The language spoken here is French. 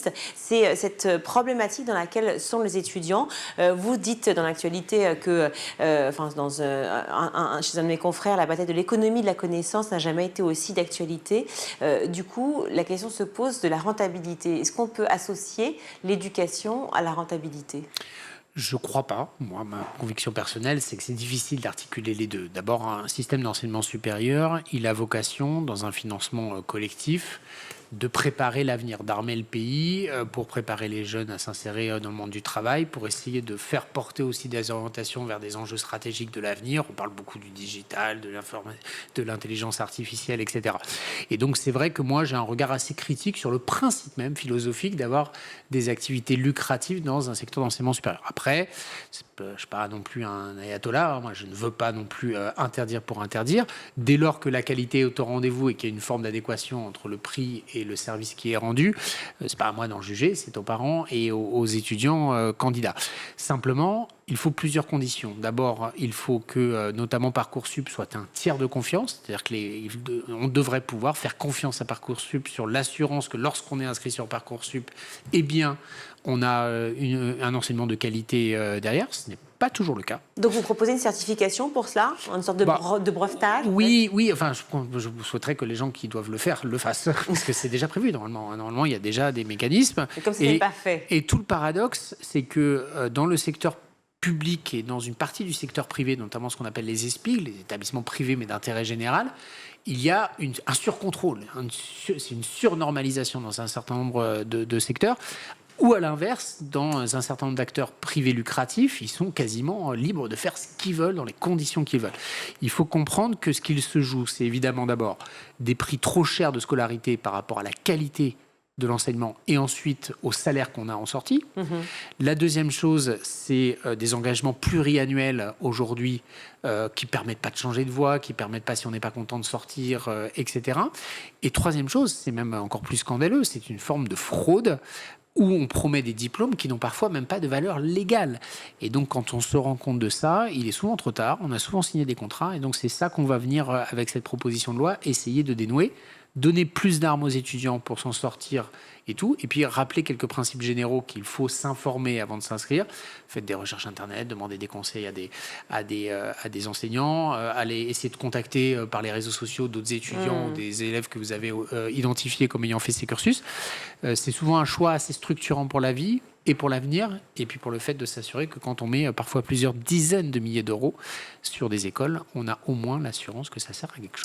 économiste, c'est cette problématique dans laquelle sont les étudiants. Vous dites dans l'actualité que, chez un de mes confrères, la bataille de l'économie de la connaissance n'a jamais été aussi d'actualité. Du coup, la question se pose de la rentabilité. Est-ce qu'on peut associer l'éducation à la rentabilité ? Je ne crois pas. Moi, ma conviction personnelle, c'est que c'est difficile d'articuler les deux. D'abord, un système d'enseignement supérieur, il a vocation, dans un financement collectif, de préparer l'avenir, d'armer le pays pour préparer les jeunes à s'insérer dans le monde du travail, pour essayer de faire porter aussi des orientations vers des enjeux stratégiques de l'avenir. On parle beaucoup du digital, de l'intelligence artificielle, etc. Et donc, c'est vrai que moi, j'ai un regard assez critique sur le principe même philosophique d'avoir des activités lucratives dans un secteur d'enseignement supérieur. Après, je ne suis pas non plus un ayatollah. Moi, je ne veux pas non plus interdire pour interdire. Dès lors que la qualité est au rendez-vous et qu'il y a une forme d'adéquation entre le prix et le service qui est rendu, c'est pas à moi d'en juger, c'est aux parents et aux étudiants candidats. Simplement, il faut plusieurs conditions. D'abord, il faut que, notamment Parcoursup, soit un tiers de confiance, c'est-à-dire qu'on devrait pouvoir faire confiance à Parcoursup sur l'assurance que lorsqu'on est inscrit sur Parcoursup, eh bien, on a un enseignement de qualité derrière. Ce n'est pas toujours le cas. Donc vous proposez une certification pour cela, une sorte de brevetage? Oui, enfin, je souhaiterais que les gens qui doivent le faire le fassent, parce que c'est déjà prévu normalement. Normalement, il y a déjà des mécanismes. Et comme ce n'est pas fait. Et tout le paradoxe, c'est que dans le secteur public et dans une partie du secteur privé, notamment ce qu'on appelle les ESPIG, les établissements privés mais d'intérêt général, il y a un surcontrôle, c'est une surnormalisation dans un certain nombre de secteurs. Ou à l'inverse, dans un certain nombre d'acteurs privés lucratifs, ils sont quasiment libres de faire ce qu'ils veulent dans les conditions qu'ils veulent. Il faut comprendre que ce qu'il se joue, c'est évidemment d'abord des prix trop chers de scolarité par rapport à la qualité de l'enseignement et ensuite au salaire qu'on a en sortie. La deuxième chose, c'est des engagements pluriannuels aujourd'hui qui ne permettent pas de changer de voie, qui ne permettent pas, si on n'est pas content de sortir, etc. Et troisième chose, c'est même encore plus scandaleux, c'est une forme de fraude où on promet des diplômes qui n'ont parfois même pas de valeur légale. Et donc, quand on se rend compte de ça, il est souvent trop tard, on a souvent signé des contrats, et donc c'est ça qu'on va venir, avec cette proposition de loi, essayer de dénouer, donner plus d'armes aux étudiants pour s'en sortir et tout, et puis rappeler quelques principes généraux qu'il faut s'informer avant de s'inscrire. Faites des recherches internet, demandez des conseils à des enseignants, allez essayer de contacter par les réseaux sociaux d'autres étudiants ou des élèves que vous avez identifiés comme ayant fait ces cursus. C'est souvent un choix assez structurant pour la vie et pour l'avenir, et puis pour le fait de s'assurer que quand on met parfois plusieurs dizaines de milliers d'euros sur des écoles, on a au moins l'assurance que ça sert à quelque chose.